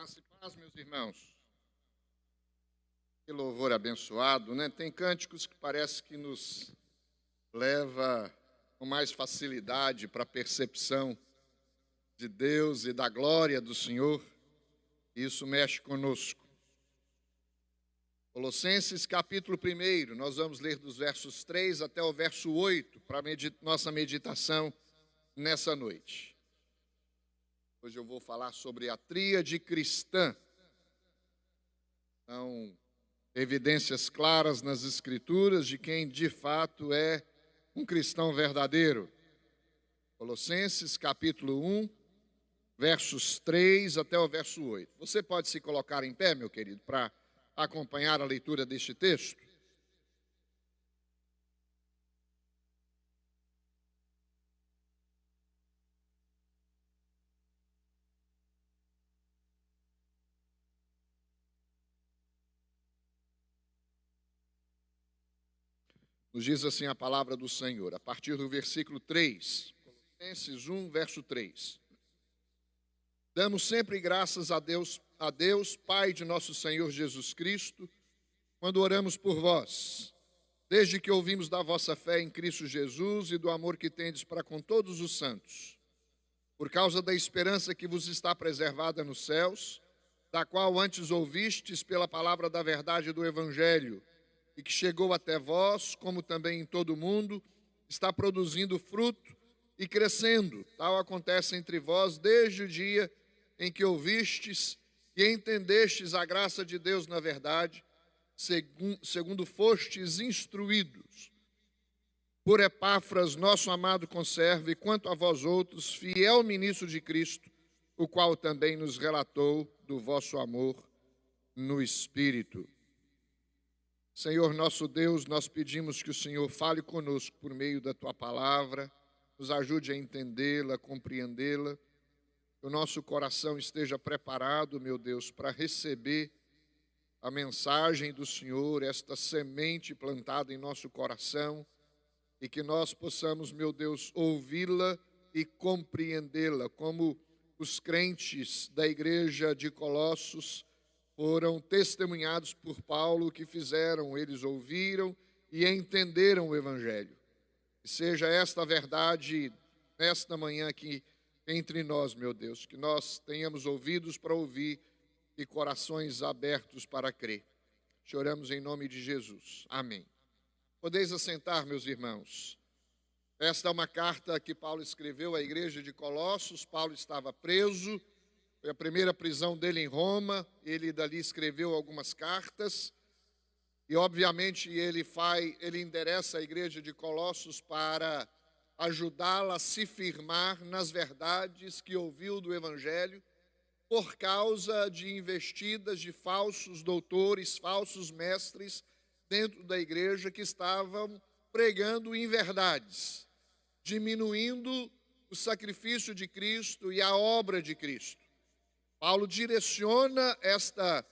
Graça e paz, meus irmãos. Que louvor abençoado, né? Tem cânticos que parece que nos leva com mais facilidade para a percepção de Deus e da glória do Senhor. Isso mexe conosco. Colossenses capítulo 1, nós vamos ler dos versos 3 até o verso 8 para nossa meditação nessa noite. Hoje eu vou falar sobre a tríade cristã. São evidências claras nas Escrituras de quem de fato é um cristão verdadeiro. Colossenses capítulo 1, versos 3 até o verso 8. Você pode se colocar em pé, meu querido, para acompanhar a leitura deste texto? Nos diz assim a palavra do Senhor, a partir do versículo 3, Colossenses 1, verso 3. Damos sempre graças a Deus, Pai de nosso Senhor Jesus Cristo, quando oramos por vós, desde que ouvimos da vossa fé em Cristo Jesus e do amor que tendes para com todos os santos, por causa da esperança que vos está preservada nos céus, da qual antes ouvistes pela palavra da verdade do Evangelho, e que chegou até vós, como também em todo o mundo, está produzindo fruto e crescendo. Tal acontece entre vós desde o dia em que ouvistes e entendestes a graça de Deus na verdade, segundo fostes instruídos. Por Epáfras, nosso amado conservo, e quanto a vós outros, fiel ministro de Cristo, o qual também nos relatou do vosso amor no Espírito. Senhor nosso Deus, nós pedimos que o Senhor fale conosco por meio da Tua palavra, nos ajude a entendê-la, compreendê-la, que o nosso coração esteja preparado, meu Deus, para receber a mensagem do Senhor, esta semente plantada em nosso coração, e que nós possamos, meu Deus, ouvi-la e compreendê-la, como os crentes da igreja de Colossos foram testemunhados por Paulo, que fizeram, eles ouviram e entenderam o Evangelho. Que seja esta verdade nesta manhã aqui entre nós, meu Deus, que nós tenhamos ouvidos para ouvir e corações abertos para crer. Choramos em nome de Jesus. Amém. Podeis assentar, meus irmãos. Esta é uma carta que Paulo escreveu à igreja de Colossos. Paulo estava preso. Foi a primeira prisão dele em Roma, ele dali escreveu algumas cartas, e obviamente ele endereça a igreja de Colossos para ajudá-la a se firmar nas verdades que ouviu do Evangelho, por causa de investidas de falsos doutores, falsos mestres dentro da igreja que estavam pregando inverdades, diminuindo o sacrifício de Cristo e a obra de Cristo. Paulo direciona esta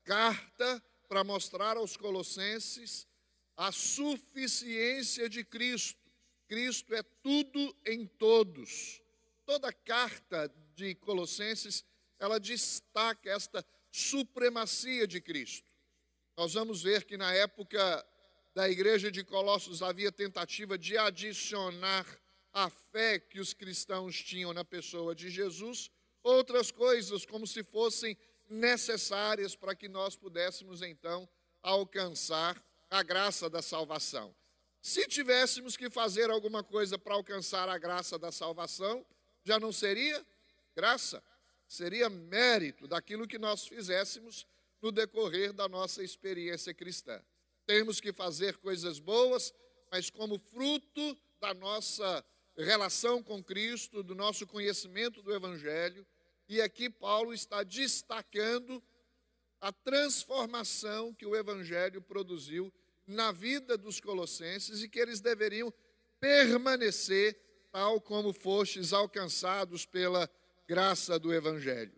carta para mostrar aos colossenses a suficiência de Cristo. Cristo é tudo em todos. Toda a carta de Colossenses, ela destaca esta supremacia de Cristo. Nós vamos ver que na época da igreja de Colossos havia tentativa de adicionar a fé que os cristãos tinham na pessoa de Jesus, outras coisas como se fossem necessárias para que nós pudéssemos então alcançar a graça da salvação. Se tivéssemos que fazer alguma coisa para alcançar a graça da salvação, já não seria graça, seria mérito daquilo que nós fizéssemos no decorrer da nossa experiência cristã. Temos que fazer coisas boas, mas como fruto da nossa relação com Cristo, do nosso conhecimento do Evangelho, e aqui Paulo está destacando a transformação que o Evangelho produziu na vida dos colossenses e que eles deveriam permanecer tal como fostes alcançados pela graça do Evangelho.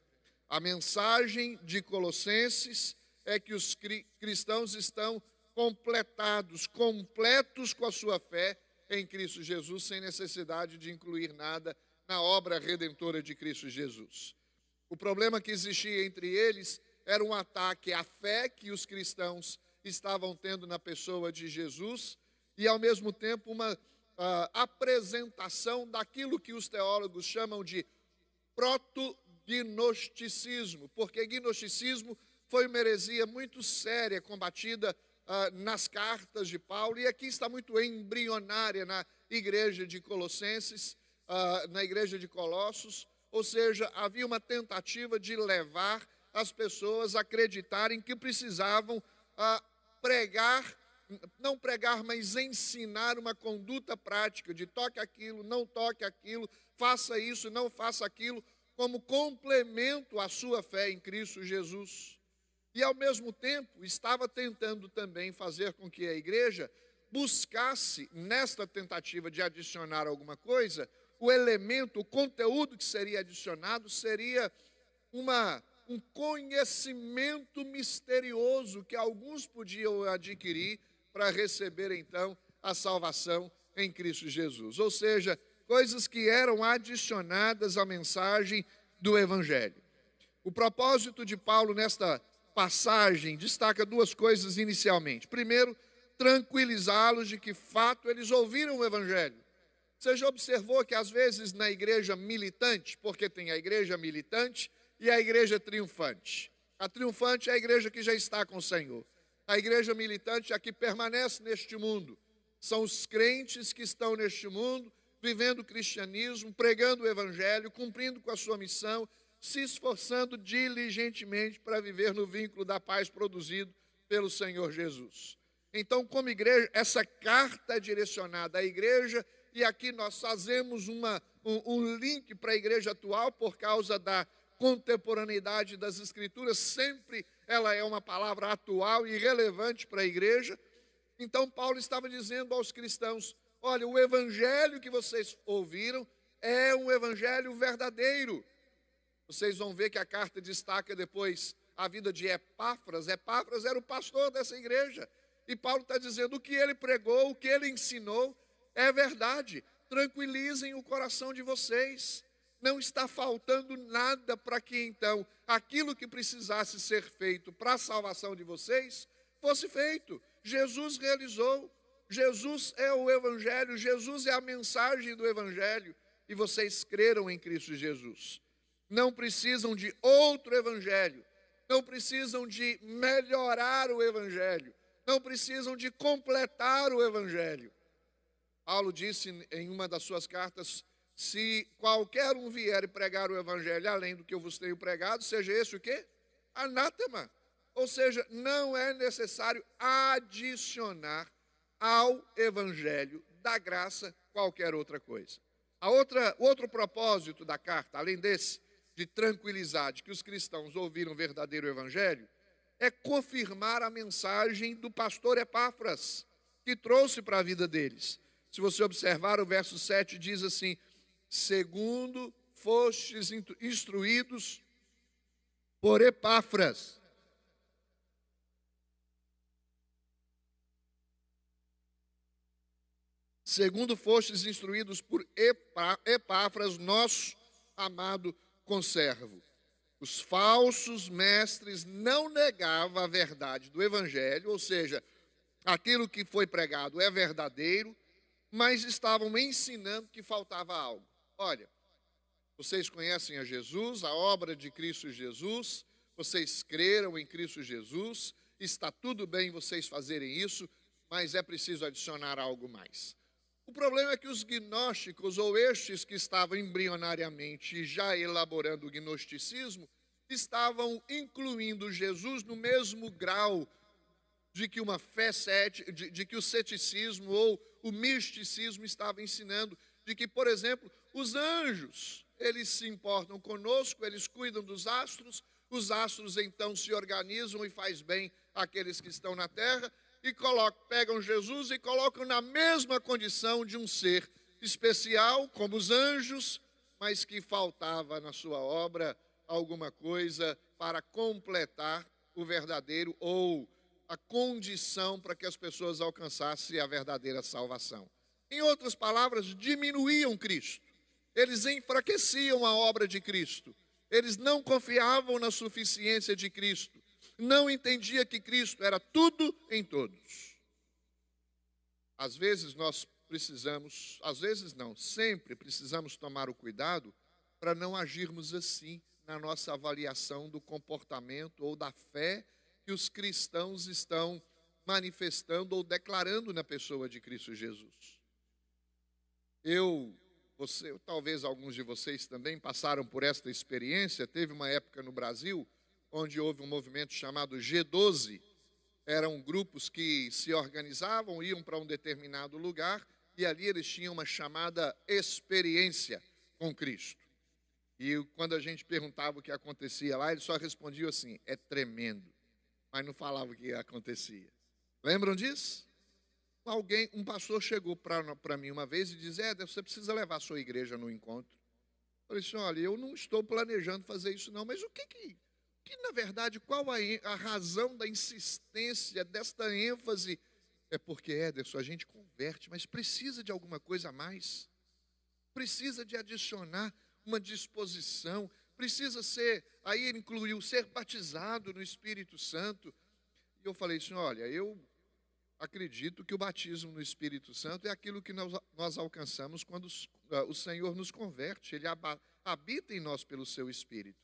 A mensagem de Colossenses é que os cristãos estão completos com a sua fé em Cristo Jesus, sem necessidade de incluir nada na obra redentora de Cristo Jesus. O problema que existia entre eles era um ataque à fé que os cristãos estavam tendo na pessoa de Jesus e, ao mesmo tempo, uma apresentação daquilo que os teólogos chamam de proto-gnosticismo, porque gnosticismo foi uma heresia muito séria, combatida nas cartas de Paulo, e aqui está muito embrionária na igreja de Colossenses, na igreja de Colossos, ou seja, havia uma tentativa de levar as pessoas a acreditarem que precisavam pregar, não pregar, mas ensinar uma conduta prática de toque aquilo, não toque aquilo, faça isso, não faça aquilo, como complemento à sua fé em Cristo Jesus. E, ao mesmo tempo, estava tentando também fazer com que a igreja buscasse, nesta tentativa de adicionar alguma coisa, o elemento, o conteúdo que seria adicionado seria um conhecimento misterioso que alguns podiam adquirir para receber, então, a salvação em Cristo Jesus. Ou seja, coisas que eram adicionadas à mensagem do Evangelho. O propósito de Paulo nesta passagem destaca duas coisas inicialmente. Primeiro, tranquilizá-los de que, fato, eles ouviram o Evangelho. Você já observou que, às vezes, na igreja militante, porque tem a igreja militante e a igreja triunfante. A triunfante é a igreja que já está com o Senhor. A igreja militante é a que permanece neste mundo. São os crentes que estão neste mundo, vivendo o cristianismo, pregando o Evangelho, cumprindo com a sua missão, se esforçando diligentemente para viver no vínculo da paz produzido pelo Senhor Jesus. Então, como igreja, essa carta é direcionada à igreja, e aqui nós fazemos um link para a igreja atual por causa da contemporaneidade das Escrituras, sempre ela é uma palavra atual e relevante para a igreja. Então, Paulo estava dizendo aos cristãos, olha, o evangelho que vocês ouviram é um evangelho verdadeiro. Vocês vão ver que a carta destaca depois a vida de Epáfras. Epáfras era o pastor dessa igreja. E Paulo está dizendo, o que ele pregou, o que ele ensinou, é verdade. Tranquilizem o coração de vocês. Não está faltando nada para que, então, aquilo que precisasse ser feito para a salvação de vocês, fosse feito. Jesus realizou. Jesus é o Evangelho, Jesus é a mensagem do Evangelho, e vocês creram em Cristo Jesus. Não precisam de outro Evangelho, não precisam de melhorar o Evangelho, não precisam de completar o Evangelho. Paulo disse em uma das suas cartas, se qualquer um vier e pregar o Evangelho além do que eu vos tenho pregado, seja esse o quê? Anátema. Ou seja, não é necessário adicionar ao Evangelho da graça qualquer outra coisa. O outro propósito da carta, além desse, de tranquilizar de que os cristãos ouviram o verdadeiro Evangelho, é confirmar a mensagem do pastor Epáfras, que trouxe para a vida deles. Se você observar, o verso 7 diz assim, segundo fostes instruídos por Epáfras. Segundo fostes instruídos por Epáfras, nosso amado conservo. Os falsos mestres não negavam a verdade do Evangelho, ou seja, aquilo que foi pregado é verdadeiro, mas estavam ensinando que faltava algo. Olha, vocês conhecem a Jesus, a obra de Cristo Jesus, vocês creram em Cristo Jesus, está tudo bem vocês fazerem isso, mas é preciso adicionar algo mais. O problema é que os gnósticos, ou estes que estavam embrionariamente já elaborando o gnosticismo, estavam incluindo Jesus no mesmo grau de que uma fé de que o ceticismo ou o misticismo estava ensinando, de que, por exemplo, os anjos, eles se importam conosco, eles cuidam dos astros, os astros então se organizam e faz bem àqueles que estão na terra, e pegam Jesus e colocam na mesma condição de um ser especial, como os anjos, mas que faltava na sua obra alguma coisa para completar o verdadeiro ou a condição para que as pessoas alcançassem a verdadeira salvação. Em outras palavras, diminuíam Cristo. Eles enfraqueciam a obra de Cristo. Eles não confiavam na suficiência de Cristo. Não entendia que Cristo era tudo em todos. Às vezes nós precisamos, às vezes não, sempre precisamos tomar o cuidado para não agirmos assim na nossa avaliação do comportamento ou da fé que os cristãos estão manifestando ou declarando na pessoa de Cristo Jesus. Talvez alguns de vocês também passaram por esta experiência. Teve uma época no Brasil onde houve um movimento chamado G12. Eram grupos que se organizavam, iam para um determinado lugar e ali eles tinham uma chamada experiência com Cristo. E quando a gente perguntava o que acontecia lá, eles só respondiam assim: é tremendo. Mas não falavam o que acontecia. Lembram disso? Um pastor chegou para mim uma vez e disse: você precisa levar a sua igreja no encontro. Eu falei assim: olha, eu não estou planejando fazer isso não, mas o que na verdade, qual a razão da insistência, desta ênfase? É porque, Éderson, a gente converte, mas precisa de alguma coisa a mais. Precisa de adicionar uma disposição, precisa ser, aí ele incluiu, ser batizado no Espírito Santo. E eu falei assim: olha, eu acredito que o batismo no Espírito Santo é aquilo que nós alcançamos quando o Senhor nos converte. Ele habita em nós pelo seu Espírito.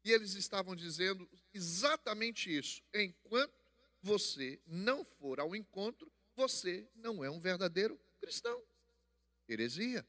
E eles estavam dizendo exatamente isso: enquanto você não for ao encontro, você não é um verdadeiro cristão. Heresia.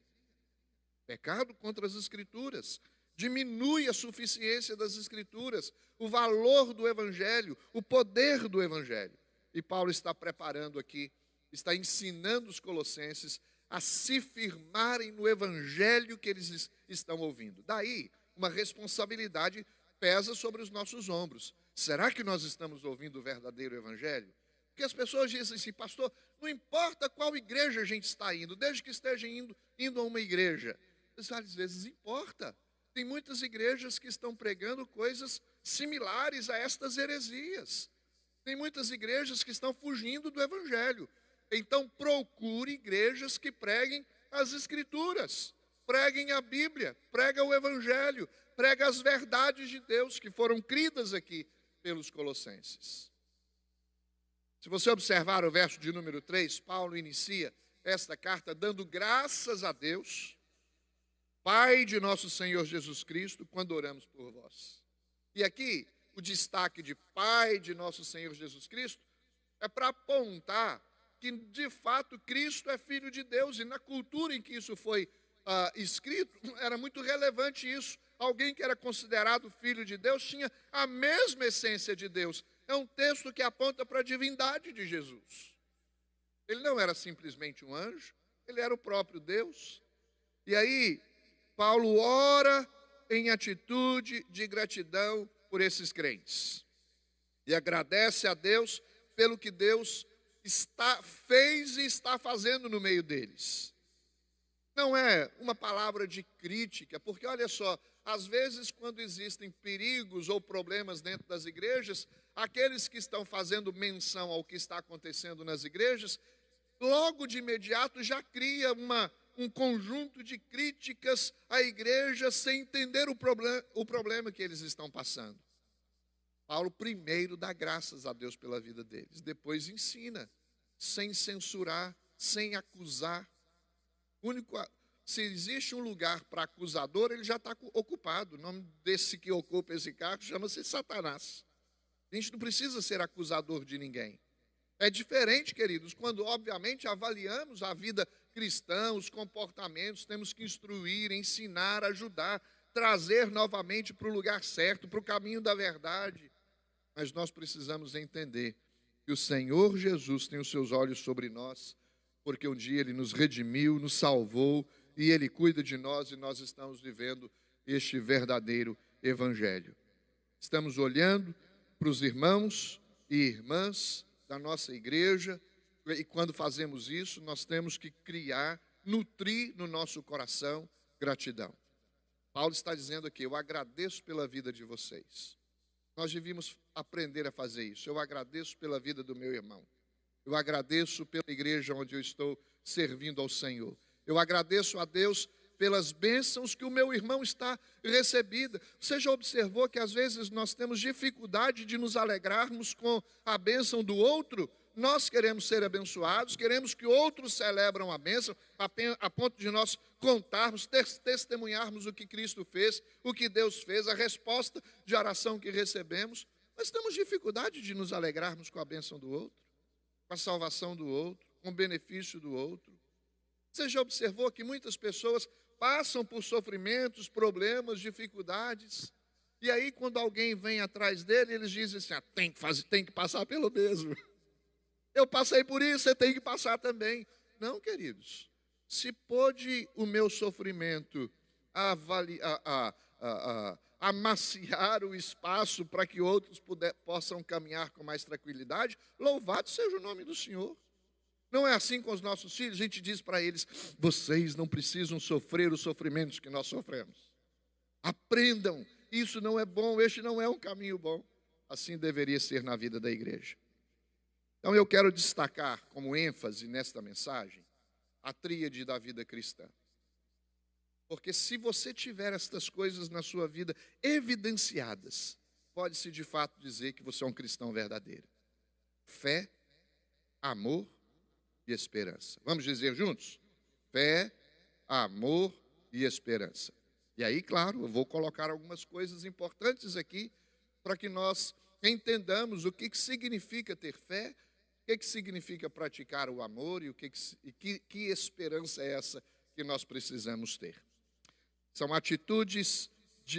Pecado contra as Escrituras. Diminui a suficiência das Escrituras, o valor do Evangelho, o poder do Evangelho. E Paulo está preparando aqui, está ensinando os colossenses a se firmarem no Evangelho que eles estão ouvindo. Daí, uma responsabilidade pesa sobre os nossos ombros. Será que nós estamos ouvindo o verdadeiro Evangelho? Porque as pessoas dizem assim: pastor, não importa qual igreja a gente está indo, desde que esteja indo a uma igreja. Mas às vezes importa. Tem muitas igrejas que estão pregando coisas similares a estas heresias. Tem muitas igrejas que estão fugindo do Evangelho. Então procure igrejas que preguem as Escrituras, preguem a Bíblia, preguem o Evangelho, preguem as verdades de Deus que foram cridas aqui pelos colossenses. Se você observar o verso de número 3, Paulo inicia esta carta dando graças a Deus, Pai de nosso Senhor Jesus Cristo, quando oramos por vós. E aqui, o destaque de Pai de nosso Senhor Jesus Cristo é para apontar que, de fato, Cristo é Filho de Deus. E na cultura em que isso foi escrito, era muito relevante isso. Alguém que era considerado Filho de Deus tinha a mesma essência de Deus. É um texto que aponta para a divindade de Jesus. Ele não era simplesmente um anjo, ele era o próprio Deus. E aí, Paulo ora em atitude de gratidão por esses crentes. E agradece a Deus pelo que Deus fez e está fazendo no meio deles. Não é uma palavra de crítica, porque olha só, às vezes quando existem perigos ou problemas dentro das igrejas, aqueles que estão fazendo menção ao que está acontecendo nas igrejas, logo de imediato já cria um conjunto de críticas à igreja sem entender o problema que eles estão passando. Paulo primeiro dá graças a Deus pela vida deles, depois ensina, sem censurar, sem acusar. Se existe um lugar para acusador, ele já está ocupado. O nome desse que ocupa esse cargo chama-se Satanás. A gente não precisa ser acusador de ninguém. É diferente, queridos, quando obviamente avaliamos a vida cristã, os comportamentos, temos que instruir, ensinar, ajudar, trazer novamente para o lugar certo, para o caminho da verdade. Mas nós precisamos entender que o Senhor Jesus tem os seus olhos sobre nós, porque um dia Ele nos redimiu, nos salvou, e Ele cuida de nós, e nós estamos vivendo este verdadeiro Evangelho. Estamos olhando para os irmãos e irmãs da nossa igreja, e quando fazemos isso, nós temos que nutrir no nosso coração gratidão. Paulo está dizendo aqui: eu agradeço pela vida de vocês. Nós devíamos aprender a fazer isso. Eu agradeço pela vida do meu irmão. Eu agradeço pela igreja onde eu estou servindo ao Senhor. Eu agradeço a Deus pelas bênçãos que o meu irmão está recebendo. Você já observou que às vezes nós temos dificuldade de nos alegrarmos com a bênção do outro? Nós queremos ser abençoados, queremos que outros celebram a bênção, a ponto de nós contarmos, testemunharmos o que Cristo fez, o que Deus fez, a resposta de oração que recebemos. Mas temos dificuldade de nos alegrarmos com a bênção do outro, com a salvação do outro, com o benefício do outro. Você já observou que muitas pessoas passam por sofrimentos, problemas, dificuldades, e aí quando alguém vem atrás dele, eles dizem assim, tem que passar pelo mesmo. Eu passei por isso, você tem que passar também. Não, queridos, se pôde o meu sofrimento amaciar o espaço para que outros possam caminhar com mais tranquilidade, louvado seja o nome do Senhor. Não é assim com os nossos filhos? A gente diz para eles, vocês não precisam sofrer os sofrimentos que nós sofremos. Aprendam, isso não é bom, este não é um caminho bom. Assim deveria ser na vida da igreja. Então eu quero destacar como ênfase nesta mensagem a tríade da vida cristã. Porque se você tiver estas coisas na sua vida evidenciadas, pode-se de fato dizer que você é um cristão verdadeiro. Fé, amor e esperança. Vamos dizer juntos? Fé, amor e esperança. E aí, claro, eu vou colocar algumas coisas importantes aqui para que nós entendamos o que significa ter fé, o que significa praticar o amor e que esperança é essa que nós precisamos ter. São atitudes,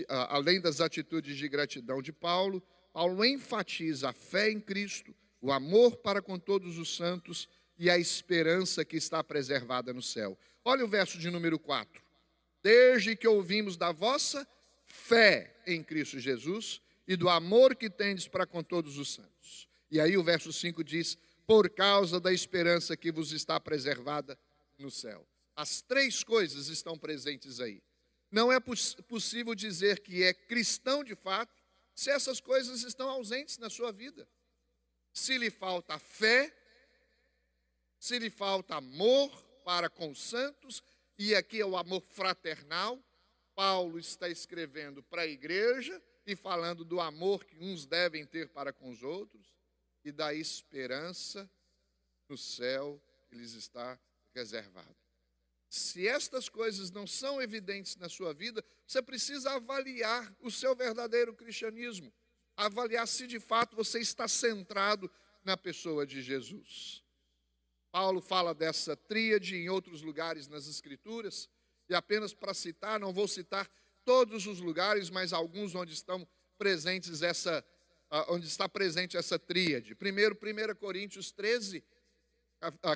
além das atitudes de gratidão de Paulo, Paulo enfatiza a fé em Cristo, o amor para com todos os santos e a esperança que está preservada no céu. Olha o verso de número 4. Desde que ouvimos da vossa fé em Cristo Jesus e do amor que tendes para com todos os santos. E aí o verso 5 diz, por causa da esperança que vos está preservada no céu. As três coisas estão presentes aí. Não é possível dizer que é cristão de fato se essas coisas estão ausentes na sua vida. Se lhe falta fé, se lhe falta amor para com os santos, e aqui é o amor fraternal, Paulo está escrevendo para a igreja e falando do amor que uns devem ter para com os outros, e da esperança no céu que lhes está reservado. Se estas coisas não são evidentes na sua vida, você precisa avaliar o seu verdadeiro cristianismo, avaliar se de fato você está centrado na pessoa de Jesus. Paulo fala dessa tríade em outros lugares nas Escrituras, e apenas para citar, não vou citar todos os lugares, mas alguns onde estão presentes onde está presente essa tríade. Primeiro, 1 Coríntios 13,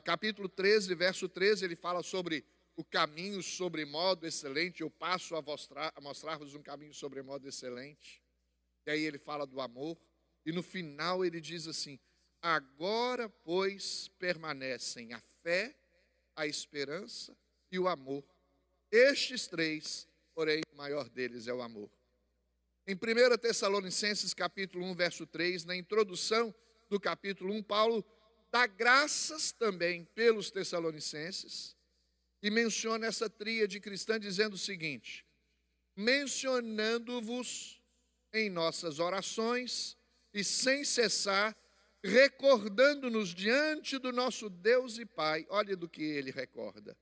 capítulo 13, verso 13, ele fala sobre o caminho sobre modo excelente. Eu passo a mostrar-vos um caminho sobre modo excelente. E aí ele fala do amor, e no final ele diz assim, agora, pois, permanecem a fé, a esperança e o amor. Estes três, porém, o maior deles é o amor. Em 1 Tessalonicenses, capítulo 1, verso 3, na introdução do capítulo 1, Paulo dá graças também pelos Tessalonicenses e menciona essa tríade cristã dizendo o seguinte, mencionando-vos em nossas orações e sem cessar, recordando-nos diante do nosso Deus e Pai, olha do que ele recorda,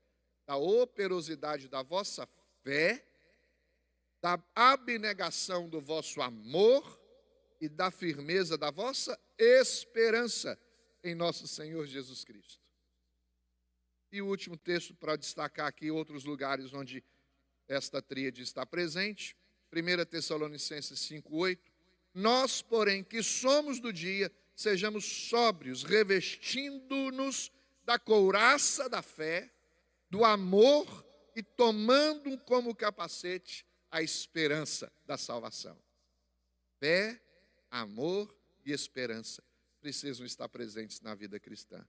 da operosidade da vossa fé, da abnegação do vosso amor e da firmeza da vossa esperança em nosso Senhor Jesus Cristo. E o último texto para destacar aqui outros lugares onde esta tríade está presente, 1 Tessalonicenses 5:8, nós, porém, que somos do dia, sejamos sóbrios, revestindo-nos da couraça da fé, do amor e tomando como capacete a esperança da salvação. Fé, amor e esperança precisam estar presentes na vida cristã.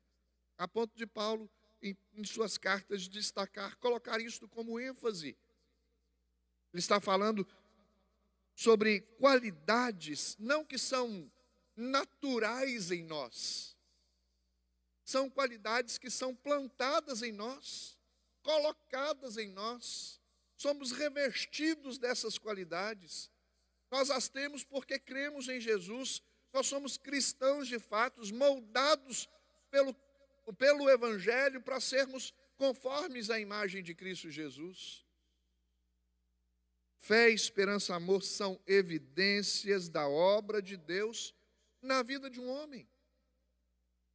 A ponto de Paulo, em suas cartas, destacar, colocar isto como ênfase. Ele está falando sobre qualidades, não que são naturais em nós, são qualidades que são plantadas em nós, colocadas em nós, somos revestidos dessas qualidades. Nós as temos porque cremos em Jesus. Nós somos cristãos de fato, moldados pelo Evangelho para sermos conformes à imagem de Cristo Jesus. Fé, esperança, amor são evidências da obra de Deus na vida de um homem.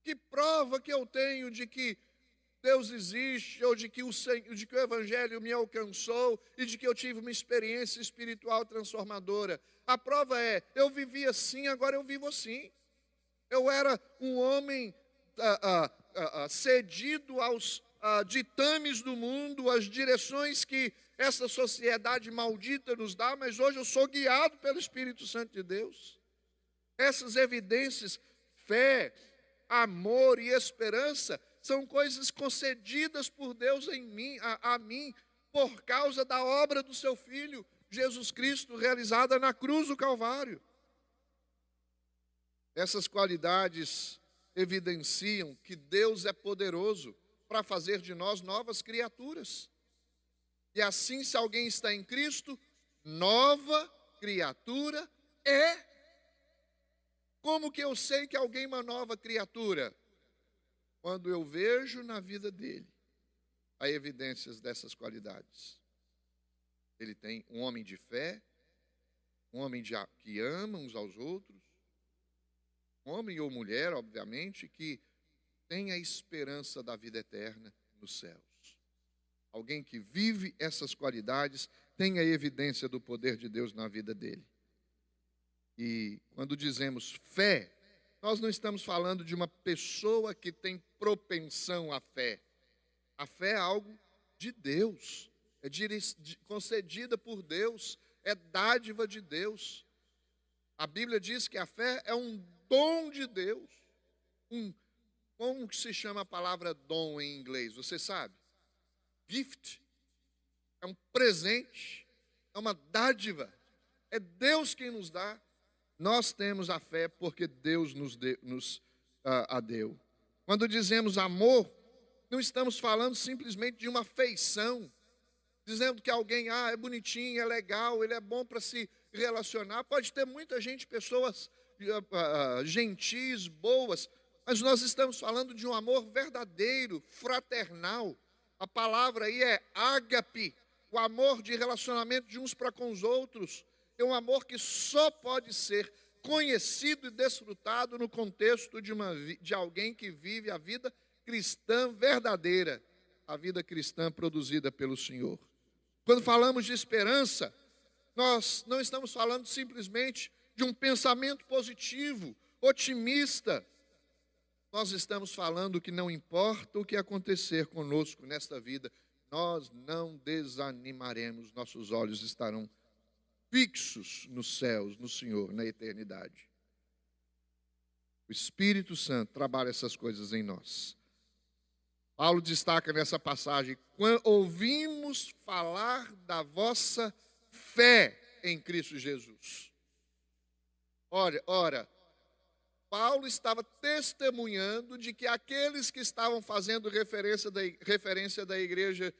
Que prova que eu tenho de que Deus existe, ou de que o Evangelho me alcançou e de que eu tive uma experiência espiritual transformadora? A prova é, eu vivi assim, agora eu vivo assim. Eu era um homem cedido aos ditames do mundo, às direções que essa sociedade maldita nos dá, mas hoje eu sou guiado pelo Espírito Santo de Deus. Essas evidências, fé, amor e esperança, são coisas concedidas por Deus a mim, por causa da obra do seu Filho, Jesus Cristo, realizada na cruz do Calvário. Essas qualidades evidenciam que Deus é poderoso para fazer de nós novas criaturas. E assim, se alguém está em Cristo, nova criatura é. Como que eu sei que alguém é uma nova criatura? Quando eu vejo na vida dele há evidências dessas qualidades. Ele tem um homem de fé, um homem que ama uns aos outros, um homem ou mulher, obviamente, que tem a esperança da vida eterna nos céus. Alguém que vive essas qualidades tem a evidência do poder de Deus na vida dele. E quando dizemos fé, nós não estamos falando de uma pessoa que tem propensão à fé. A fé é algo de Deus, é concedida por Deus, é dádiva de Deus. A Bíblia diz que a fé é um dom de Deus. Como que se chama a palavra dom em inglês? Você sabe? Gift. É um presente, é uma dádiva. É Deus quem nos dá. Nós temos a fé porque Deus nos a deu. Quando dizemos amor, não estamos falando simplesmente de uma afeição, dizendo que alguém é bonitinho, é legal, ele é bom para se relacionar. Pode ter muita gente, pessoas gentis, boas, mas nós estamos falando de um amor verdadeiro, fraternal. A palavra aí é ágape, o amor de relacionamento de uns para com os outros. É um amor que só pode ser conhecido e desfrutado no contexto de alguém que vive a vida cristã verdadeira, a vida cristã produzida pelo Senhor. Quando falamos de esperança, nós não estamos falando simplesmente de um pensamento positivo, otimista. Nós estamos falando que não importa o que acontecer conosco nesta vida, nós não desanimaremos, nossos olhos estarão fixos nos céus, no Senhor, na eternidade. O Espírito Santo trabalha essas coisas em nós. Paulo destaca nessa passagem: ouvimos falar da vossa fé em Cristo Jesus. Ora, Paulo estava testemunhando de que aqueles que estavam fazendo referência da igreja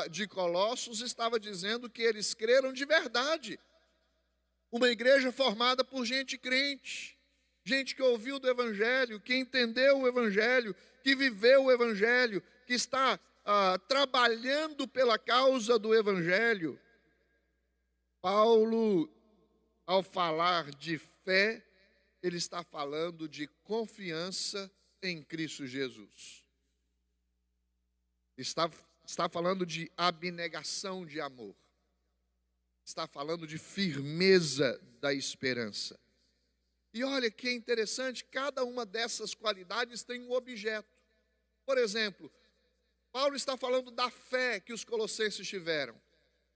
de Colossos, estava dizendo que eles creram de verdade. Uma igreja formada por gente crente, gente que ouviu do Evangelho, que entendeu o Evangelho, que viveu o Evangelho, que está trabalhando pela causa do Evangelho. Paulo, ao falar de fé, ele está falando de confiança em Cristo Jesus. Está falando de abnegação de amor. Está falando de firmeza da esperança. E olha que interessante, cada uma dessas qualidades tem um objeto. Por exemplo, Paulo está falando da fé que os colossenses tiveram.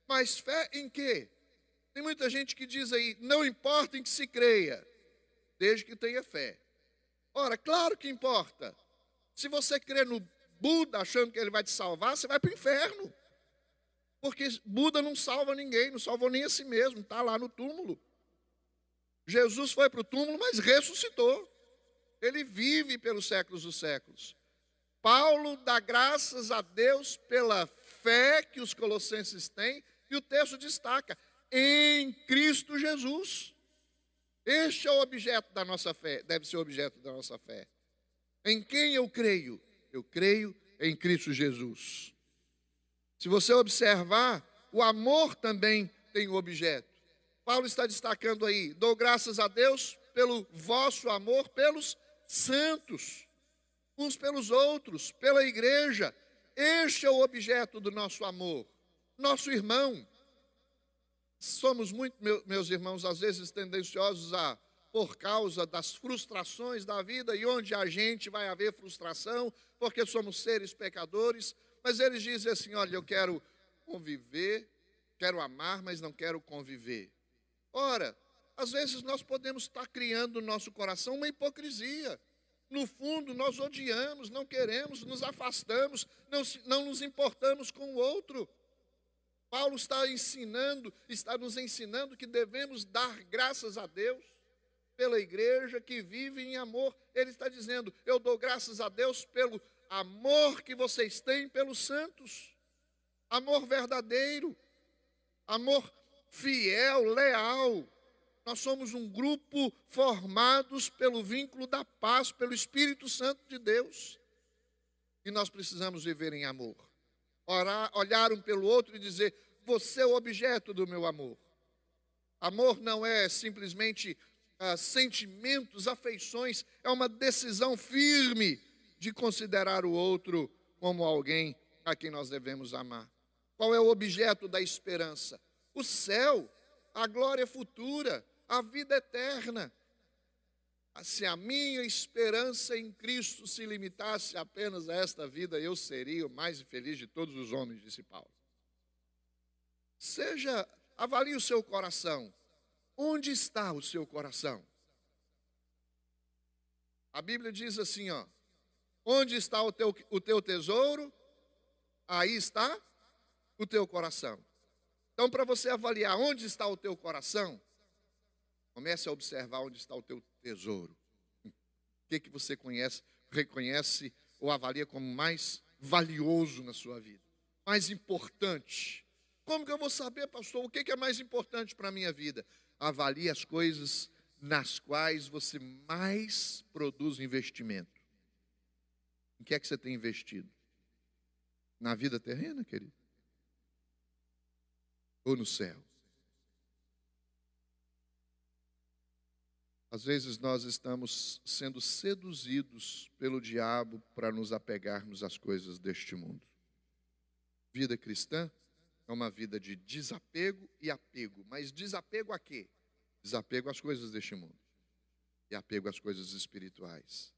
Mas fé em quê? Tem muita gente que diz aí, não importa em que se creia, desde que tenha fé. Ora, claro que importa. Se você crê no Buda achando que ele vai te salvar, você vai para o inferno. Porque Buda não salva ninguém, não salvou nem a si mesmo, está lá no túmulo. Jesus foi para o túmulo, mas ressuscitou. Ele vive pelos séculos dos séculos. Paulo dá graças a Deus pela fé que os colossenses têm E o texto destaca, em Cristo Jesus. Este é o objeto da nossa fé, deve ser o objeto da nossa fé. Em quem eu creio? Eu creio em Cristo Jesus. Se você observar, o amor também tem um objeto. Paulo está destacando aí, dou graças a Deus pelo vosso amor pelos santos, uns pelos outros, pela igreja. Este é o objeto do nosso amor, nosso irmão. Somos muito, meus irmãos, às vezes tendenciosos a, por causa das frustrações da vida, e onde a gente vai haver frustração, porque somos seres pecadores, mas eles dizem assim, olha, eu quero conviver, quero amar, mas não quero conviver. Ora, às vezes nós podemos estar criando no nosso coração uma hipocrisia. No fundo, nós odiamos, não queremos, nos afastamos, não nos importamos com o outro. Paulo está nos ensinando que devemos dar graças a Deus pela igreja que vive em amor. Ele está dizendo, eu dou graças a Deus pelo amor que vocês têm pelos santos. Amor verdadeiro, amor fiel, leal. Nós somos um grupo formados pelo vínculo da paz, pelo Espírito Santo de Deus. E nós precisamos viver em amor. Olhar um pelo outro e dizer, você é o objeto do meu amor. Amor não é simplesmente sentimentos, afeições, é uma decisão firme de considerar o outro como alguém a quem nós devemos amar. Qual é o objeto da esperança? O céu, a glória futura, a vida eterna. Se a minha esperança em Cristo se limitasse apenas a esta vida, eu seria o mais infeliz de todos os homens, disse Paulo. Avalie o seu coração. Onde está o seu coração? A Bíblia diz assim, onde está o teu tesouro, aí está o teu coração. Então, para você avaliar onde está o teu coração, comece a observar onde está o teu tesouro. O que você reconhece ou avalia como mais valioso na sua vida? Mais importante. Como que eu vou saber, pastor, o que é mais importante para a minha vida? Avalie as coisas nas quais você mais produz investimento. Em que é que você tem investido? Na vida terrena, querido? Ou no céu? Às vezes nós estamos sendo seduzidos pelo diabo para nos apegarmos às coisas deste mundo. Vida cristã é uma vida de desapego e apego. Mas desapego a quê? Desapego às coisas deste mundo. E apego às coisas espirituais.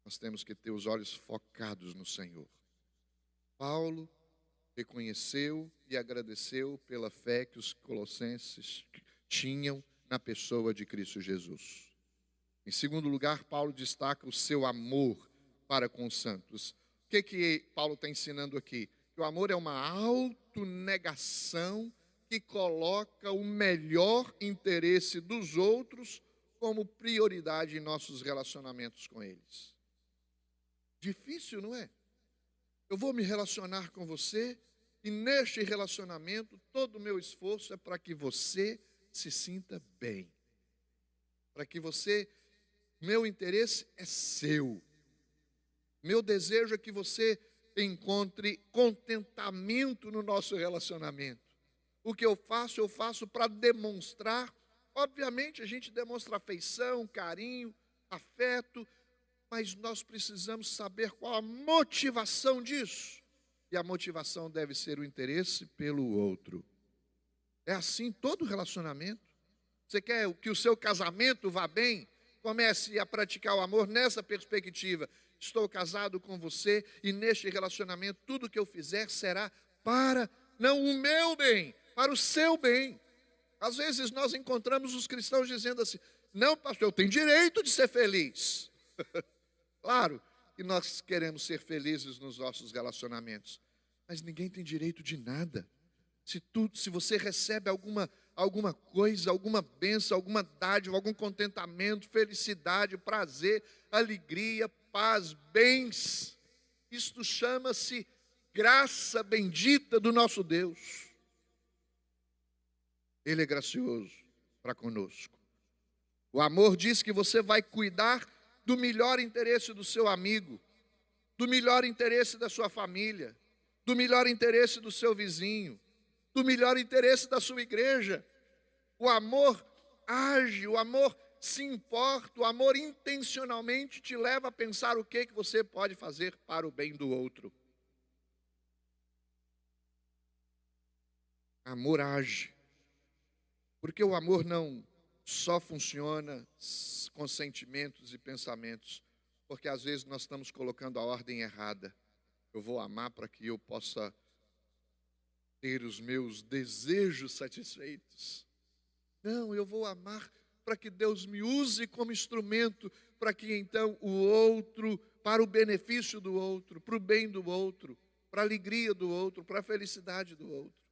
Nós temos que ter os olhos focados no Senhor. Paulo reconheceu e agradeceu pela fé que os colossenses tinham na pessoa de Cristo Jesus. Em segundo lugar, Paulo destaca o seu amor para com os santos. O que Paulo está ensinando aqui? Que o amor é uma autonegação que coloca o melhor interesse dos outros como prioridade em nossos relacionamentos com eles. Difícil, não é? Eu vou me relacionar com você e neste relacionamento todo o meu esforço é para que você se sinta bem. Para que meu interesse é seu. Meu desejo é que você encontre contentamento no nosso relacionamento. O que eu faço para demonstrar. Obviamente a gente demonstra afeição, carinho, afeto, mas nós precisamos saber qual a motivação disso. E a motivação deve ser o interesse pelo outro. É assim todo relacionamento. Você quer que o seu casamento vá bem? Comece a praticar o amor nessa perspectiva. Estou casado com você e neste relacionamento tudo que eu fizer será para, não o meu bem, para o seu bem. Às vezes nós encontramos os cristãos dizendo assim, não pastor, eu tenho direito de ser feliz. Claro que nós queremos ser felizes nos nossos relacionamentos, mas ninguém tem direito de nada. Se você recebe alguma coisa, alguma bênção, alguma dádiva, algum contentamento, felicidade, prazer, alegria, paz, bens, isto chama-se graça bendita do nosso Deus. Ele é gracioso para conosco. O amor diz que você vai cuidar do melhor interesse do seu amigo, do melhor interesse da sua família, do melhor interesse do seu vizinho, do melhor interesse da sua igreja. O amor age, o amor se importa, o amor intencionalmente te leva a pensar o que você pode fazer para o bem do outro. Amor age, porque o amor não só funciona com sentimentos e pensamentos, porque às vezes nós estamos colocando a ordem errada. Eu vou amar para que eu possa ter os meus desejos satisfeitos. Não, eu vou amar para que Deus me use como instrumento, para que então o outro, para o benefício do outro, para o bem do outro, para a alegria do outro, para a felicidade do outro.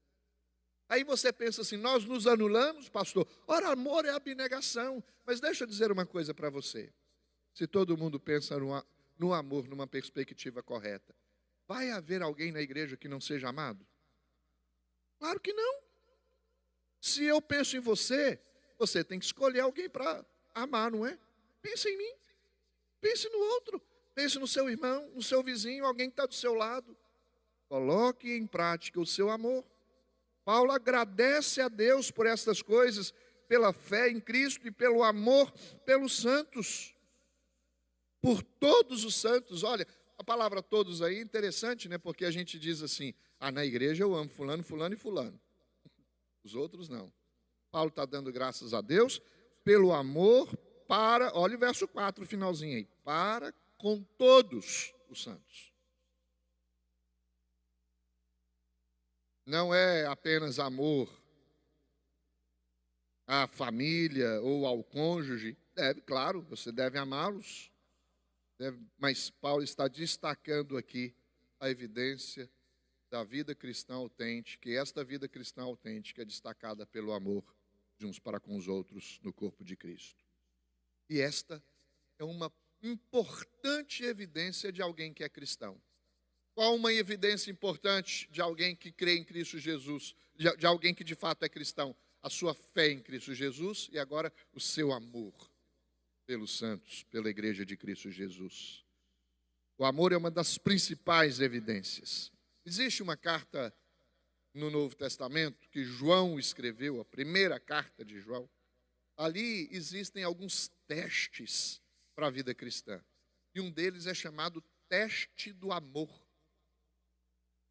Aí você pensa assim, nós nos anulamos, pastor? Ora, amor é abnegação. Mas deixa eu dizer uma coisa para você. Se todo mundo pensa no amor, numa perspectiva correta, vai haver alguém na igreja que não seja amado? Claro que não. Se eu penso em você, você tem que escolher alguém para amar, não é? Pense em mim. Pense no outro. Pense no seu irmão, no seu vizinho, alguém que está do seu lado. Coloque em prática o seu amor. Paulo agradece a Deus por estas coisas, pela fé em Cristo e pelo amor pelos santos, por todos os santos. Olha, a palavra todos aí é interessante, né? Porque a gente diz assim, na igreja eu amo fulano, fulano e fulano. Os outros não. Paulo está dando graças a Deus pelo amor para, olha o verso 4, finalzinho aí, para com todos os santos. Não é apenas amor à família ou ao cônjuge. Claro, você deve amá-los. Mas Paulo está destacando aqui a evidência da vida cristã autêntica. E esta vida cristã autêntica é destacada pelo amor de uns para com os outros no corpo de Cristo. E esta é uma importante evidência de alguém que é cristão. Qual uma evidência importante de alguém que crê em Cristo Jesus, de alguém que de fato é cristão? A sua fé em Cristo Jesus e agora o seu amor pelos santos, pela igreja de Cristo Jesus. O amor é uma das principais evidências. Existe uma carta no Novo Testamento que João escreveu, a primeira carta de João. Ali existem alguns testes para a vida cristã. E um deles é chamado teste do amor.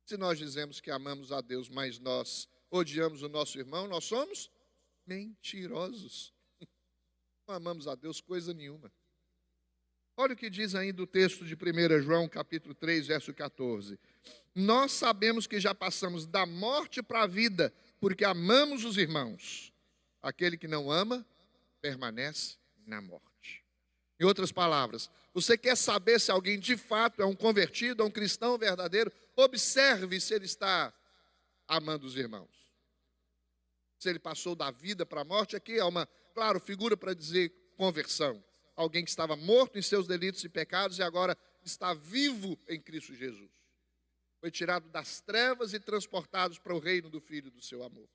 Se nós dizemos que amamos a Deus, mas nós odiamos o nosso irmão, nós somos mentirosos. Não amamos a Deus coisa nenhuma. Olha o que diz ainda o texto de 1 João, capítulo 3, verso 14. Nós sabemos que já passamos da morte para a vida, porque amamos os irmãos. Aquele que não ama, permanece na morte. Em outras palavras, você quer saber se alguém de fato é um convertido, é um cristão verdadeiro? Observe se ele está amando os irmãos. Se ele passou da vida para a morte, aqui é uma, claro, figura para dizer conversão. Alguém que estava morto em seus delitos e pecados e agora está vivo em Cristo Jesus. Foi tirado das trevas e transportado para o reino do Filho do seu amor.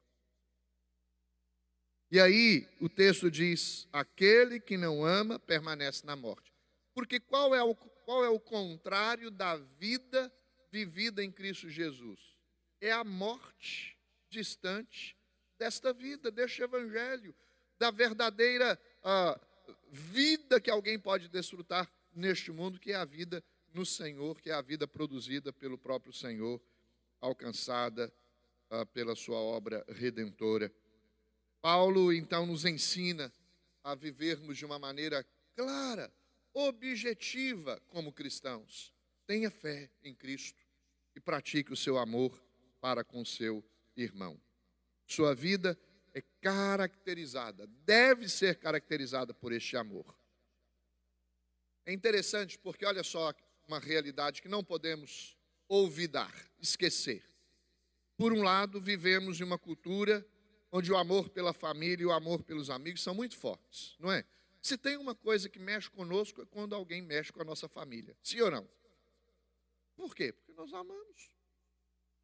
E aí o texto diz, aquele que não ama permanece na morte. Porque qual é o contrário da vida vivida em Cristo Jesus? É a morte distante desta vida, deste evangelho, da verdadeira vida que alguém pode desfrutar neste mundo, que é a vida no Senhor, que é a vida produzida pelo próprio Senhor, alcançada pela sua obra redentora. Paulo, então, nos ensina a vivermos de uma maneira clara, objetiva como cristãos. Tenha fé em Cristo e pratique o seu amor para com seu irmão. Sua vida é caracterizada, deve ser caracterizada por este amor. É interessante porque, olha só, uma realidade que não podemos olvidar, esquecer. Por um lado, vivemos em uma cultura onde o amor pela família e o amor pelos amigos são muito fortes, não é? Se tem uma coisa que mexe conosco é quando alguém mexe com a nossa família, sim ou não? Por quê? Porque nós amamos.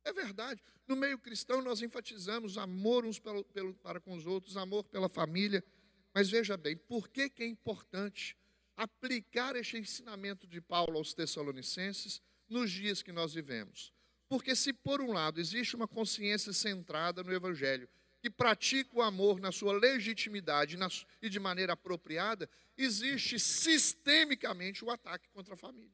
É verdade. No meio cristão nós enfatizamos amor uns para com os outros, amor pela família. Mas veja bem, por que é importante aplicar este ensinamento de Paulo aos Tessalonicenses nos dias que nós vivemos? Porque se por um lado existe uma consciência centrada no Evangelho, que pratica o amor na sua legitimidade e de maneira apropriada, existe sistemicamente o ataque contra a família.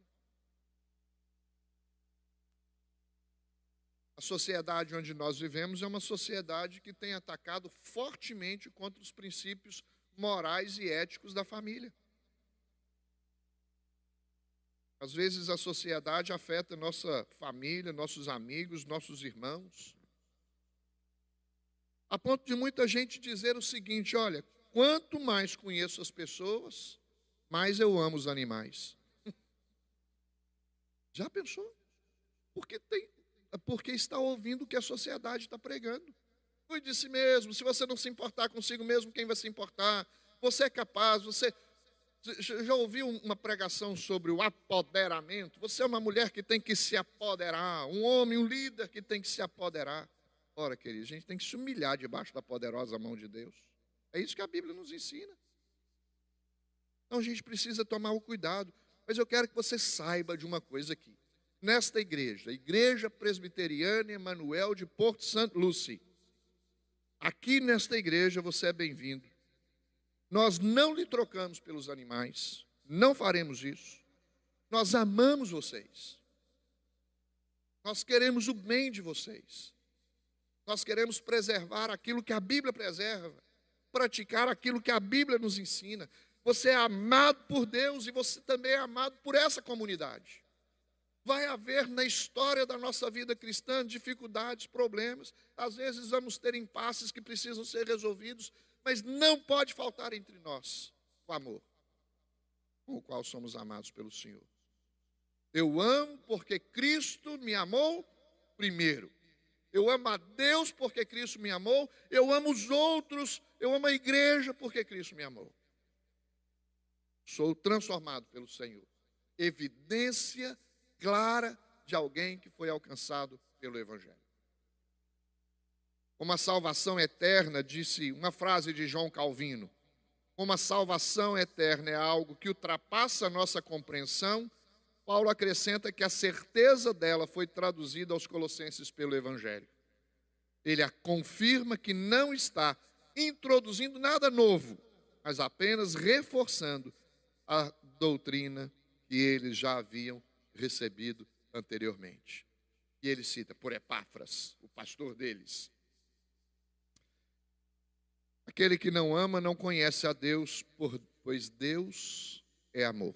A sociedade onde nós vivemos é uma sociedade que tem atacado fortemente contra os princípios morais e éticos da família. Às vezes a sociedade afeta nossa família, nossos amigos, nossos irmãos, a ponto de muita gente dizer o seguinte: olha, quanto mais conheço as pessoas, mais eu amo os animais. Já pensou? Porque está ouvindo o que a sociedade está pregando. Cuide de si mesmo. Se você não se importar consigo mesmo, quem vai se importar? Você é capaz. Você já ouviu uma pregação sobre o apoderamento? Você é uma mulher que tem que se apoderar, um homem, um líder que tem que se apoderar. Ora, querido, a gente tem que se humilhar debaixo da poderosa mão de Deus. É isso que a Bíblia nos ensina. Então a gente precisa tomar o cuidado. Mas eu quero que você saiba de uma coisa aqui. Nesta igreja, a Igreja Presbiteriana Emanuel de Porto Santo Lucie, aqui nesta igreja você é bem-vindo. Nós não lhe trocamos pelos animais, não faremos isso. Nós amamos vocês. Nós queremos o bem de vocês. Nós queremos preservar aquilo que a Bíblia preserva, praticar aquilo que a Bíblia nos ensina. Você é amado por Deus e você também é amado por essa comunidade. Vai haver na história da nossa vida cristã dificuldades, problemas. Às vezes vamos ter impasses que precisam ser resolvidos, mas não pode faltar entre nós o amor, com o qual somos amados pelo Senhor. Eu amo porque Cristo me amou primeiro. Eu amo a Deus porque Cristo me amou. Eu amo os outros. Eu amo a igreja porque Cristo me amou. Sou transformado pelo Senhor. Evidência clara de alguém que foi alcançado pelo Evangelho. Como a salvação eterna, disse uma frase de João Calvino, como a salvação eterna é algo que ultrapassa a nossa compreensão, Paulo acrescenta que a certeza dela foi traduzida aos Colossenses pelo Evangelho. Ele confirma que não está introduzindo nada novo, mas apenas reforçando a doutrina que eles já haviam recebido anteriormente. E ele cita por Epáfras, o pastor deles. Aquele que não ama não conhece a Deus, pois Deus é amor.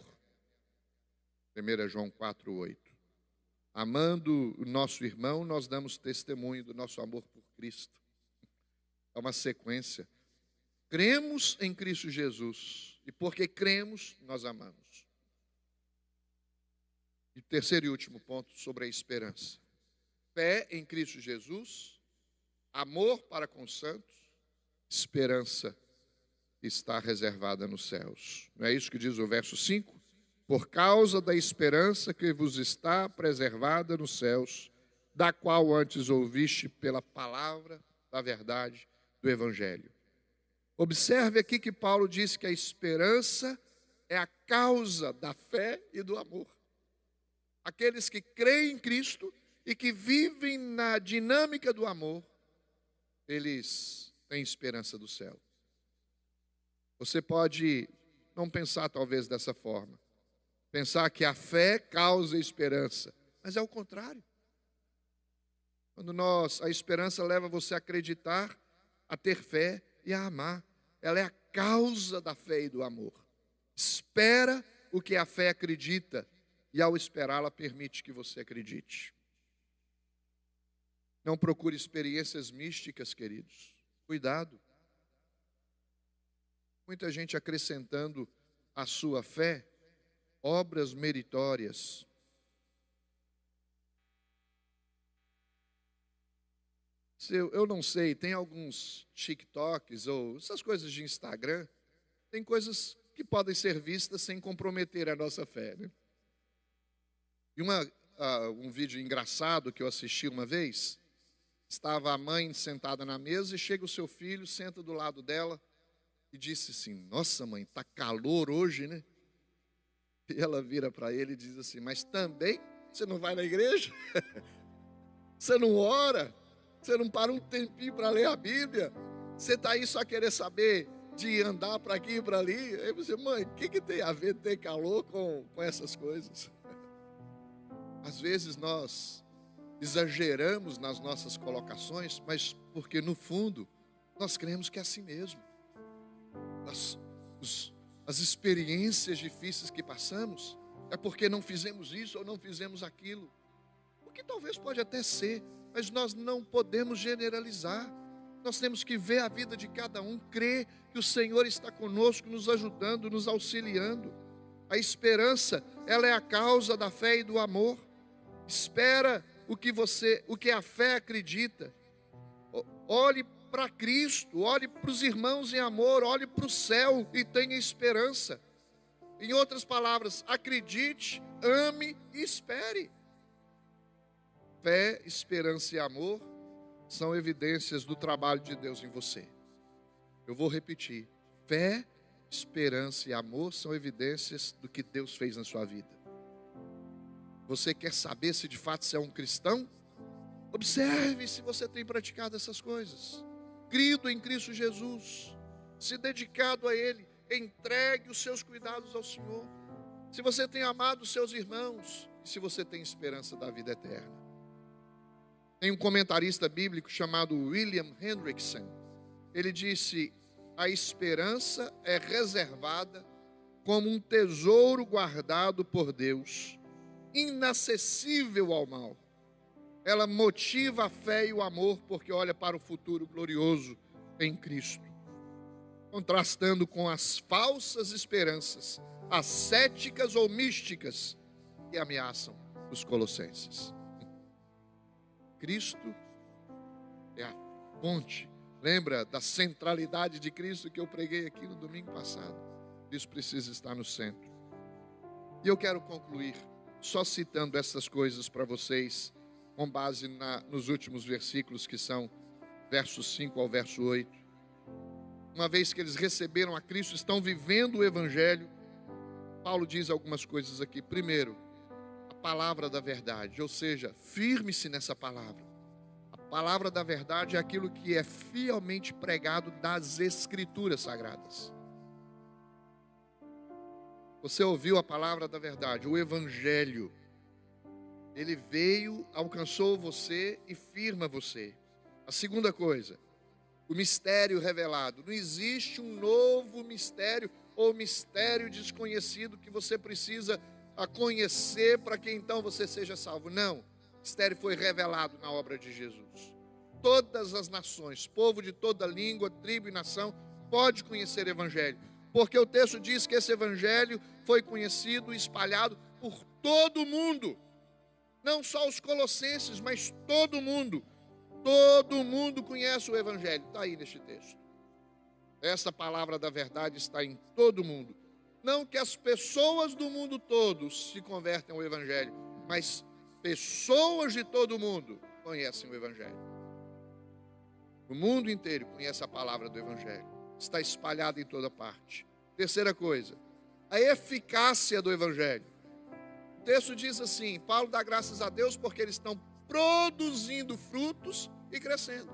1 João 4:8. Amando o nosso irmão, nós damos testemunho do nosso amor por Cristo. É uma sequência. Cremos em Cristo Jesus, e porque cremos, nós amamos. E terceiro e último ponto sobre a esperança. Fé em Cristo Jesus, amor para com os santos, esperança está reservada nos céus. Não é isso que diz o verso 5? Por causa da esperança que vos está preservada nos céus, da qual antes ouviste pela palavra da verdade do Evangelho. Observe aqui que Paulo diz que a esperança é a causa da fé e do amor. Aqueles que creem em Cristo e que vivem na dinâmica do amor, eles têm esperança do céu. Você pode não pensar talvez dessa forma. Pensar que a fé causa esperança. Mas é o contrário. Quando a esperança leva você a acreditar, a ter fé e a amar. Ela é a causa da fé e do amor. Espera o que a fé acredita. E ao esperá-la, permite que você acredite. Não procure experiências místicas, queridos. Cuidado. Muita gente acrescentando à sua fé obras meritórias. Eu não sei, tem alguns TikToks ou essas coisas de Instagram, tem coisas que podem ser vistas sem comprometer a nossa fé, né? E um vídeo engraçado que eu assisti uma vez. Estava a mãe sentada na mesa e chega o seu filho, senta do lado dela e disse assim: nossa mãe, tá calor hoje, né? E ela vira para ele e diz assim: mas também você não vai na igreja? Você não ora? Você não para um tempinho para ler a Bíblia? Você está aí só querer saber de andar para aqui e para ali? Aí você, mãe, o que tem a ver ter calor com essas coisas? Às vezes nós exageramos nas nossas colocações, mas porque no fundo nós cremos que é assim mesmo. As experiências difíceis que passamos é porque não fizemos isso ou não fizemos aquilo. O que talvez pode até ser, mas nós não podemos generalizar. Nós temos que ver a vida de cada um, crer que o Senhor está conosco, nos ajudando, nos auxiliando. A esperança, ela é a causa da fé e do amor. Espera o que a fé acredita. Olhe para Cristo, olhe para os irmãos em amor, olhe para o céu e tenha esperança. Em outras palavras, acredite, ame e espere. Fé, esperança e amor são evidências do trabalho de Deus em você. Eu vou repetir: fé, esperança e amor são evidências do que Deus fez na sua vida. Você quer saber se de fato você é um cristão? Observe se você tem praticado essas coisas. Crido em Cristo Jesus, se dedicado a Ele, entregue os seus cuidados ao Senhor. Se você tem amado os seus irmãos e se você tem esperança da vida eterna. Tem um comentarista bíblico chamado William Hendrickson. Ele disse: a esperança é reservada como um tesouro guardado por Deus, inacessível ao mal. Ela motiva a fé e o amor porque olha para o futuro glorioso em Cristo. Contrastando com as falsas esperanças, ascéticas ou místicas que ameaçam os colossenses. Cristo é a fonte. Lembra da centralidade de Cristo que eu preguei aqui no domingo passado? Isso precisa estar no centro. E eu quero concluir só citando essas coisas para vocês, com base nos últimos versículos, que são versos 5 ao verso 8. Uma vez que eles receberam a Cristo, estão vivendo o Evangelho, Paulo diz algumas coisas aqui. Primeiro, a palavra da verdade, ou seja, firme-se nessa palavra. A palavra da verdade é aquilo que é fielmente pregado das Escrituras Sagradas. Você ouviu a palavra da verdade, o Evangelho. Ele veio, alcançou você e firma você. A segunda coisa, o mistério revelado. Não existe um novo mistério ou mistério desconhecido que você precisa conhecer para que então você seja salvo. Não, o mistério foi revelado na obra de Jesus. Todas as nações, povo de toda língua, tribo e nação, pode conhecer o Evangelho. Porque o texto diz que esse Evangelho foi conhecido e espalhado por todo o mundo. Não só os colossenses, mas todo mundo. Todo mundo conhece o Evangelho. Está aí neste texto. Essa palavra da verdade está em todo mundo. Não que as pessoas do mundo todo se convertam ao Evangelho, mas pessoas de todo mundo conhecem o Evangelho. O mundo inteiro conhece a palavra do Evangelho. Está espalhada em toda parte. Terceira coisa, a eficácia do Evangelho. O texto diz assim: Paulo dá graças a Deus porque eles estão produzindo frutos e crescendo.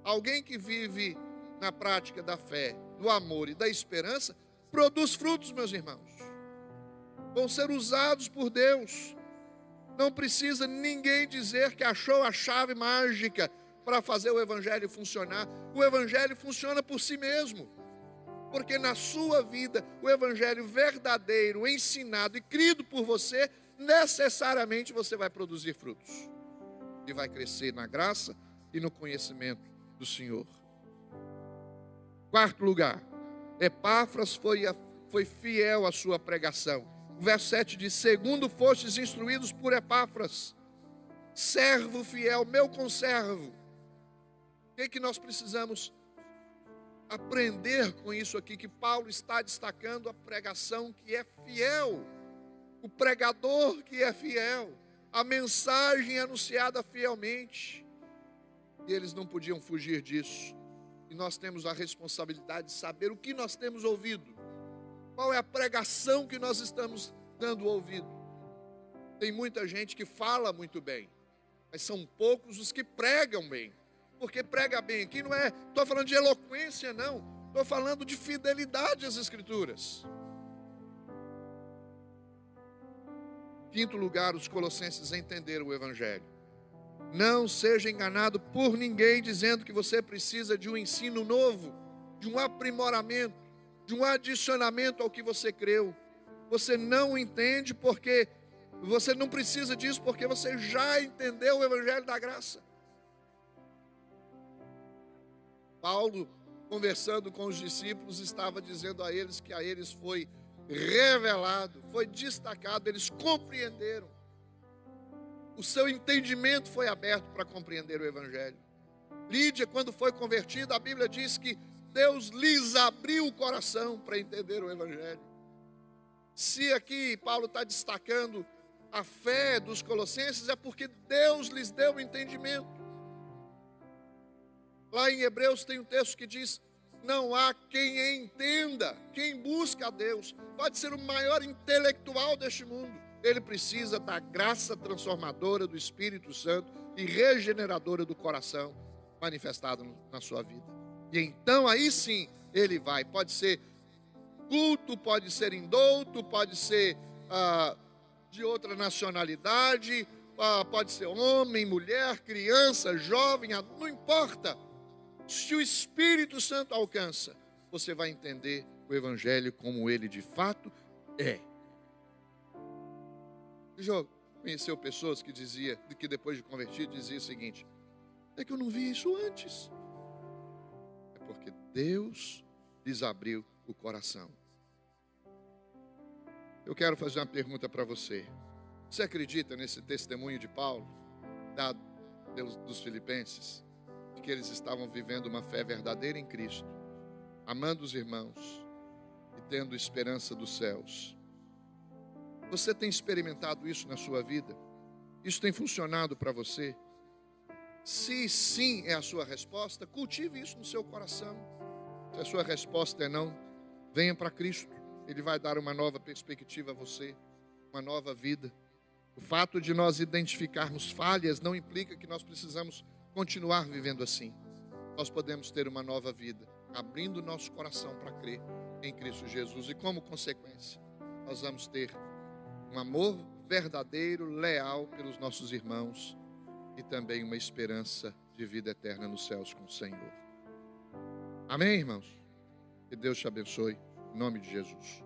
Alguém que vive na prática da fé, do amor e da esperança, produz frutos, meus irmãos. Vão ser usados por Deus. Não precisa ninguém dizer que achou a chave mágica para fazer o Evangelho funcionar. O Evangelho funciona por si mesmo. Porque na sua vida, o Evangelho verdadeiro, ensinado e crido por você, necessariamente você vai produzir frutos. E vai crescer na graça e no conhecimento do Senhor. Quarto lugar, Epáfras foi fiel à sua pregação. O verso 7 diz: segundo fostes instruídos por Epáfras, servo fiel, meu conservo. O que nós precisamos aprender com isso aqui? Que Paulo está destacando a pregação que é fiel, o pregador que é fiel. a mensagem anunciada fielmente. E eles não podiam fugir disso. E nós temos a responsabilidade de saber o que nós temos ouvido. Qual é a pregação que nós estamos dando ouvido? Tem muita gente que fala muito bem, mas são poucos os que pregam bem. Porque prega bem aqui não estou falando de eloquência, não. Estou falando de fidelidade às Escrituras. Quinto lugar, os colossenses entenderam o Evangelho. Não seja enganado por ninguém dizendo que você precisa de um ensino novo, de um aprimoramento, de um adicionamento ao que você creu. Você não entende porque você não precisa disso, porque você já entendeu o Evangelho da graça. Paulo, conversando com os discípulos, estava dizendo a eles que a eles foi revelado, foi destacado, eles compreenderam. O seu entendimento foi aberto para compreender o Evangelho. Lídia, quando foi convertida, a Bíblia diz que Deus lhes abriu o coração para entender o Evangelho. Se aqui Paulo está destacando a fé dos colossenses, é porque Deus lhes deu o entendimento. Lá em Hebreus tem um texto que diz: não há quem entenda, quem busca a Deus. Pode ser o maior intelectual deste mundo. Ele precisa da graça transformadora do Espírito Santo e regeneradora do coração manifestado na sua vida. E então aí sim ele vai. Pode ser culto, pode ser indouto, pode ser de outra nacionalidade, pode ser homem, mulher, criança, jovem, não importa. Se o Espírito Santo alcança, você vai entender o Evangelho como ele de fato é. Você já conheceu pessoas que depois de convertido dizia o seguinte: é que eu não vi isso antes. É porque Deus lhes abriu o coração. Eu quero fazer uma pergunta para você. Você acredita nesse testemunho de Paulo, dado dos filipenses, de que eles estavam vivendo uma fé verdadeira em Cristo, amando os irmãos e tendo esperança dos céus? Você tem experimentado isso na sua vida? Isso tem funcionado para você? Se sim é a sua resposta, cultive isso no seu coração. Se a sua resposta é não, venha para Cristo. Ele vai dar uma nova perspectiva a você, uma nova vida. O fato de nós identificarmos falhas não implica que nós precisamos continuar vivendo assim. Nós podemos ter uma nova vida, abrindo nosso coração para crer em Cristo Jesus. E como consequência, nós vamos ter um amor verdadeiro, leal pelos nossos irmãos e também uma esperança de vida eterna nos céus com o Senhor. Amém, irmãos? Que Deus te abençoe, em nome de Jesus.